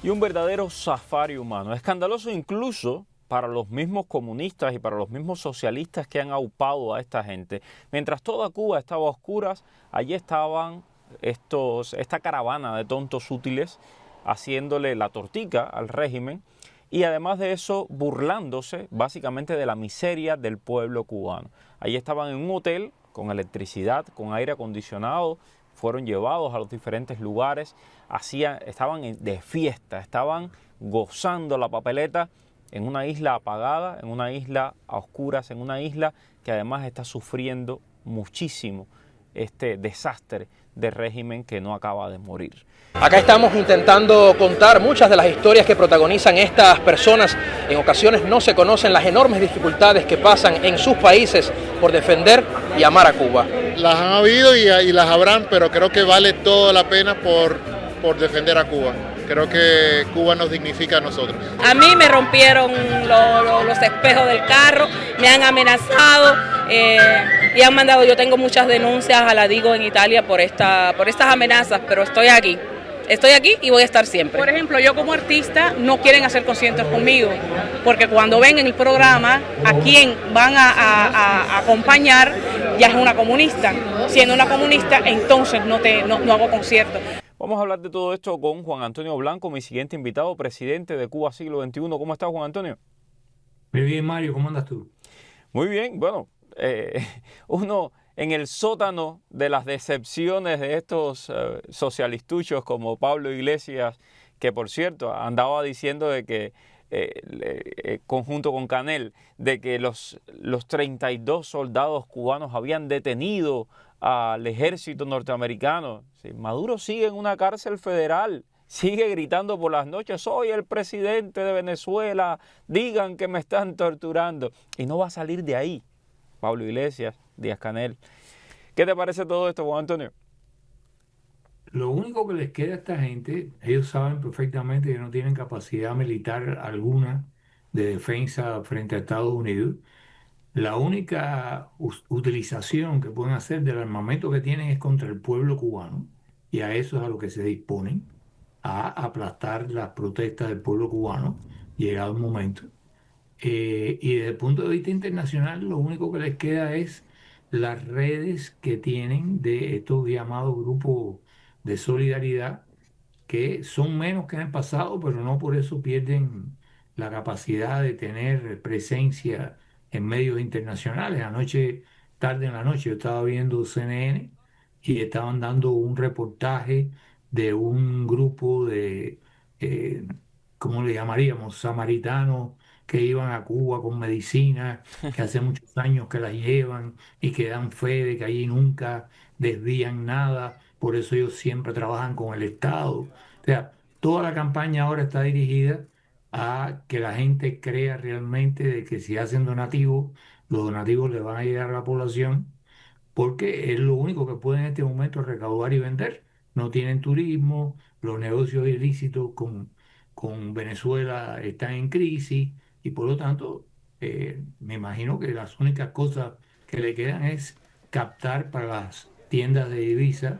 y un verdadero safari humano. Escandaloso incluso para los mismos comunistas y para los mismos socialistas que han aupado a esta gente. Mientras toda Cuba estaba a oscuras, allí estaban esta caravana de tontos útiles haciéndole la tortica al régimen y además de eso burlándose básicamente de la miseria del pueblo cubano. Allí estaban en un hotel con electricidad, con aire acondicionado, fueron llevados a los diferentes lugares, estaban de fiesta, estaban gozando la papeleta en una isla apagada, en una isla a oscuras, en una isla que además está sufriendo muchísimo este desastre de régimen que no acaba de morir. Acá estamos intentando contar muchas de las historias que protagonizan estas personas. En ocasiones no se conocen las enormes dificultades que pasan en sus países por defender y amar a Cuba. Las han habido y las habrán, pero creo que vale toda la pena por defender a Cuba. Creo que Cuba nos dignifica a nosotros. A mí me rompieron los espejos del carro, me han amenazado y han mandado, yo tengo muchas denuncias a la DIGO en Italia por estas amenazas, pero estoy aquí. Estoy aquí y voy a estar siempre. Por ejemplo, yo como artista no quieren hacer conciertos conmigo, porque cuando ven en el programa a quien van a acompañar ya es una comunista. Siendo una comunista, entonces no hago conciertos. Vamos a hablar de todo esto con Juan Antonio Blanco, mi siguiente invitado, presidente de Cuba Siglo XXI. ¿Cómo estás, Juan Antonio? Muy bien, Mario, ¿cómo andas tú? Muy bien, bueno, uno en el sótano de las decepciones de estos socialistuchos como Pablo Iglesias, que por cierto andaba diciendo de que, conjunto con Canel, de que los 32 soldados cubanos habían detenido al ejército norteamericano. Sí, Maduro sigue en una cárcel federal, sigue gritando por las noches, soy el presidente de Venezuela, digan que me están torturando. Y no va a salir de ahí, Pablo Iglesias, Díaz-Canel. ¿Qué te parece todo esto, Juan Antonio? Lo único que les queda a esta gente, ellos saben perfectamente que no tienen capacidad militar alguna de defensa frente a Estados Unidos. La única utilización que pueden hacer del armamento que tienen es contra el pueblo cubano, y a eso es a lo que se disponen, a aplastar las protestas del pueblo cubano, llegado un momento. Y desde el punto de vista internacional, lo único que les queda es las redes que tienen de estos llamados grupos de solidaridad, que son menos que en el pasado, pero no por eso pierden la capacidad de tener presencia en medios internacionales. Anoche, tarde en la noche, yo estaba viendo CNN y estaban dando un reportaje de un grupo de, eh, ¿cómo le llamaríamos? Samaritanos que iban a Cuba con medicinas, que hace muchos años que las llevan y que dan fe de que allí nunca desvían nada, por eso ellos siempre trabajan con el Estado. O sea, toda la campaña ahora está dirigida a que la gente crea realmente de que si hacen donativos, los donativos le van a llegar a la población, porque es lo único que pueden en este momento recaudar y vender. No tienen turismo, los negocios ilícitos con Venezuela están en crisis y por lo tanto me imagino que las únicas cosas que le quedan es captar para las tiendas de divisas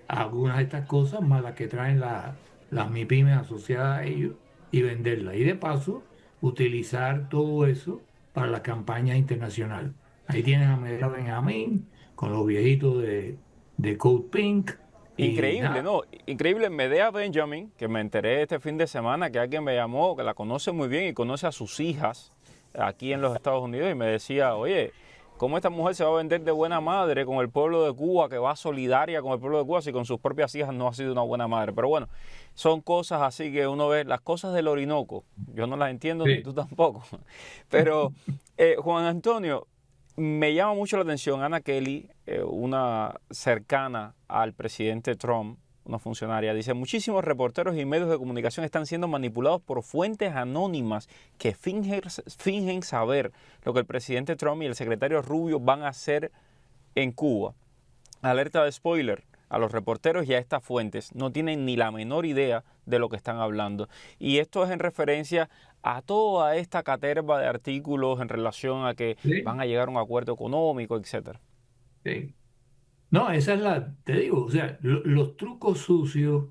algunas de estas cosas, más las que traen las MIPIMES asociadas a ellos, y venderlas. Y de paso, utilizar todo eso para las campañas internacionales. Ahí tienes a Medellín Benjamín con los viejitos de Code Pink y Increíble, nada. ¿no? Increíble. Medea Benjamin, que me enteré este fin de semana que alguien me llamó, que la conoce muy bien y conoce a sus hijas aquí en los Estados Unidos y me decía, oye, ¿cómo esta mujer se va a vender de buena madre con el pueblo de Cuba, que va solidaria con el pueblo de Cuba, si con sus propias hijas no ha sido una buena madre? Pero bueno, son cosas así que uno ve, las cosas del Orinoco, yo no las entiendo ni Sí. tú tampoco. Pero, Juan Antonio, me llama mucho la atención Anna Kelly, una cercana al presidente Trump, una funcionaria, dice, muchísimos reporteros y medios de comunicación están siendo manipulados por fuentes anónimas que fingen saber lo que el presidente Trump y el secretario Rubio van a hacer en Cuba. Alerta de spoiler a los reporteros y a estas fuentes. No tienen ni la menor idea de lo que están hablando. Y esto es en referencia a toda esta caterva de artículos en relación a que Sí, van a llegar a un acuerdo económico, etcétera. sí. No, esa es la, te digo, o sea, los trucos sucios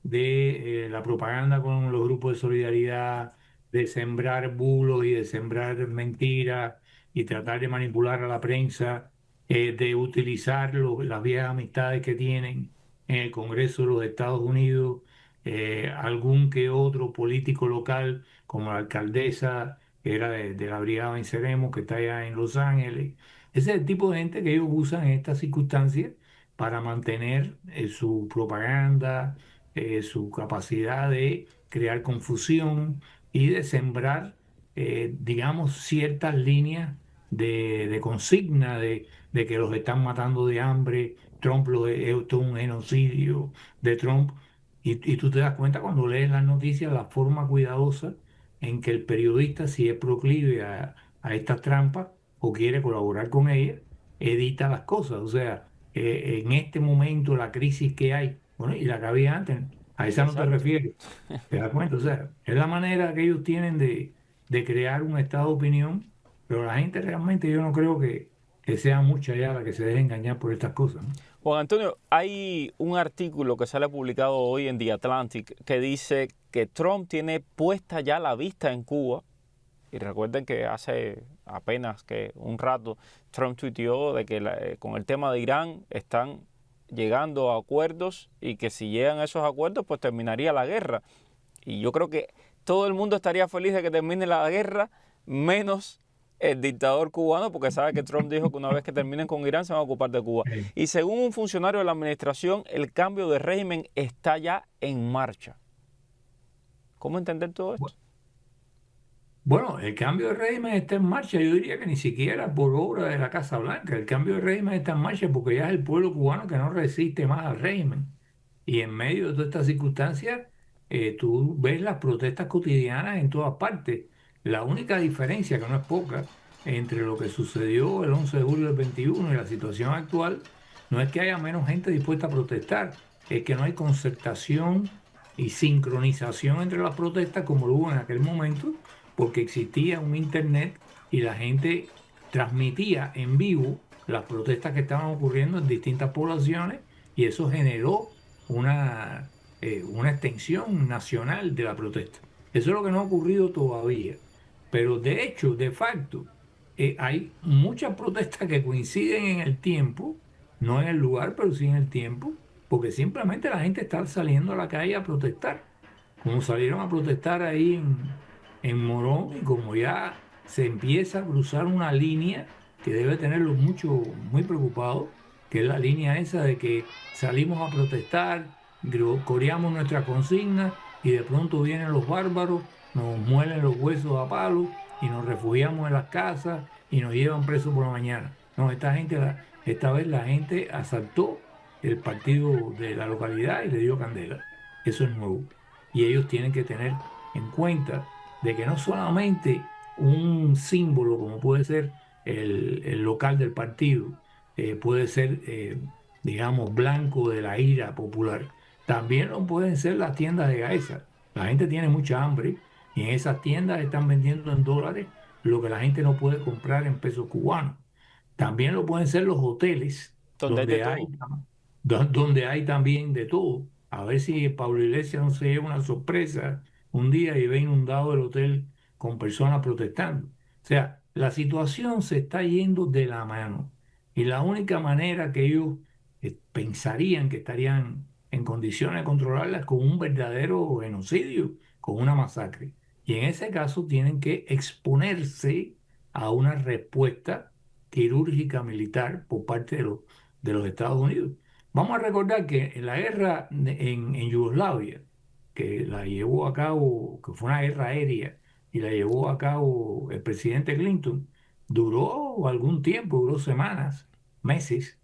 de la propaganda con los grupos de solidaridad, de sembrar bulos y de sembrar mentiras y tratar de manipular a la prensa, de utilizar las viejas amistades que tienen en el Congreso de los Estados Unidos, algún que otro político local, como la alcaldesa que era de la Brigada Venceremos, que está allá en Los Ángeles. Ese es el tipo de gente que ellos usan en estas circunstancias para mantener su propaganda, su capacidad de crear confusión y de sembrar, digamos, ciertas líneas de consigna de que los están matando de hambre, Trump esto es un genocidio de Trump. Y tú te das cuenta cuando lees las noticias la forma cuidadosa en que el periodista, si es proclive a estas trampas o quiere colaborar con ellas, edita las cosas. O sea, en este momento la crisis que hay, bueno, y la que había antes, a esa no te Exacto. refieres, ¿te das cuenta? O sea, es la manera que ellos tienen de crear un estado de opinión, pero la gente realmente yo no creo que sea mucha ya la que se deje engañar por estas cosas, ¿no? Juan Antonio, hay un artículo que sale publicado hoy en The Atlantic que dice que Trump tiene puesta ya la vista en Cuba. Y recuerden que hace apenas que un rato Trump tuiteó de que con el tema de Irán están llegando a acuerdos y que si llegan a esos acuerdos pues terminaría la guerra. Y yo creo que todo el mundo estaría feliz de que termine la guerra, menos el dictador cubano, porque sabe que Trump dijo que una vez que terminen con Irán se van a ocupar de Cuba. Y según un funcionario de la administración, el cambio de régimen está ya en marcha. ¿Cómo entender todo esto? Bueno, el cambio de régimen está en marcha, yo diría que ni siquiera por obra de la Casa Blanca, el cambio de régimen está en marcha porque ya es el pueblo cubano que no resiste más al régimen. Y en medio de todas estas circunstancias, tú ves las protestas cotidianas en todas partes. La única diferencia, que no es poca, entre lo que sucedió el 11 de julio del 21 y la situación actual, no es que haya menos gente dispuesta a protestar, es que no hay concertación y sincronización entre las protestas como lo hubo en aquel momento, porque existía un internet y la gente transmitía en vivo las protestas que estaban ocurriendo en distintas poblaciones y eso generó una extensión nacional de la protesta. Eso es lo que no ha ocurrido todavía. Pero de hecho, de facto, hay muchas protestas que coinciden en el tiempo, no en el lugar, pero sí en el tiempo, porque simplemente la gente está saliendo a la calle a protestar, como salieron a protestar ahí en Morón, y como ya se empieza a cruzar una línea que debe tenerlos mucho, muy preocupados, que es la línea esa de que salimos a protestar, coreamos nuestra consigna y de pronto vienen los bárbaros, nos muelen los huesos a palos y nos refugiamos en las casas y nos llevan presos por la mañana. No, esta vez la gente asaltó el partido de la localidad y le dio candela. Eso es nuevo. Y ellos tienen que tener en cuenta de que no solamente un símbolo como puede ser el local del partido, puede ser, digamos, blanco de la ira popular. También lo pueden ser las tiendas de Gaesa. La gente tiene mucha hambre y en esas tiendas están vendiendo en dólares lo que la gente no puede comprar en pesos cubanos. También lo pueden ser los hoteles, Donde hay de donde hay, todo. donde hay también de todo. A ver si Pablo Iglesias no se lleva una sorpresa un día y ve inundado el hotel con personas protestando. O sea, la situación se está yendo de la mano. Y la única manera que ellos pensarían que estarían en condiciones de controlarla es con un verdadero genocidio, con una masacre. Y en ese caso tienen que exponerse a una respuesta quirúrgica militar por parte de los Estados Unidos. Vamos a recordar que en la guerra en Yugoslavia, que la llevó a cabo, que fue una guerra aérea, y la llevó a cabo el presidente Clinton, duró algún tiempo, duró semanas, meses,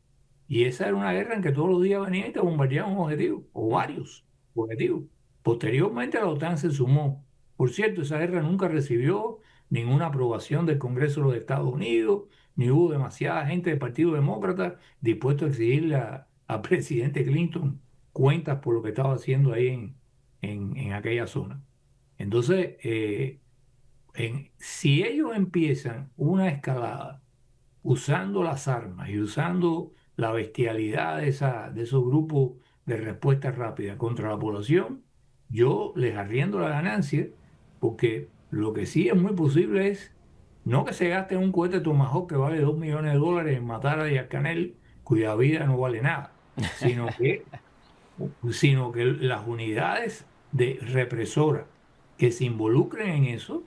y esa era una guerra en que todos los días venían y te bombardeaban un objetivo, o varios objetivos. Posteriormente la OTAN se sumó. Por cierto, esa guerra nunca recibió ninguna aprobación del Congreso de los Estados Unidos, ni hubo demasiada gente del Partido Demócrata dispuesto a exigirle al presidente Clinton cuentas por lo que estaba haciendo ahí en aquella zona. Entonces, si ellos empiezan una escalada usando las armas y usando la bestialidad de esos grupos de respuesta rápida contra la población, yo les arriendo la ganancia, porque lo que sí es muy posible es no que se gaste un cohete Tomahawk que vale $2 millones en matar a Díaz Canel, cuya vida no vale nada, sino que las unidades de represoras que se involucren en eso,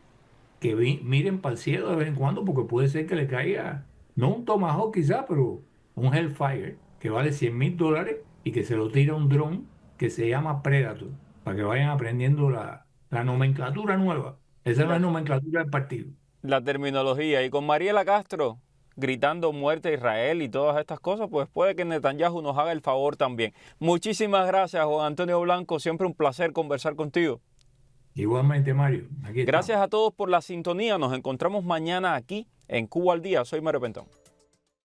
que miren para el cielo de vez en cuando, porque puede ser que le caiga, no un Tomahawk quizá, pero un Hellfire que vale $100,000 y que se lo tira un dron que se llama Predator, para que vayan aprendiendo la nomenclatura nueva. Esa no es nomenclatura del partido. La terminología. Y con Mariela Castro gritando muerte a Israel y todas estas cosas, pues puede que Netanyahu nos haga el favor también. Muchísimas gracias, Juan Antonio Blanco. Siempre un placer conversar contigo. Igualmente, Mario. Aquí Gracias estamos. a todos por la sintonía. Nos encontramos mañana aquí en Cuba al Día. Soy Mario Pentón.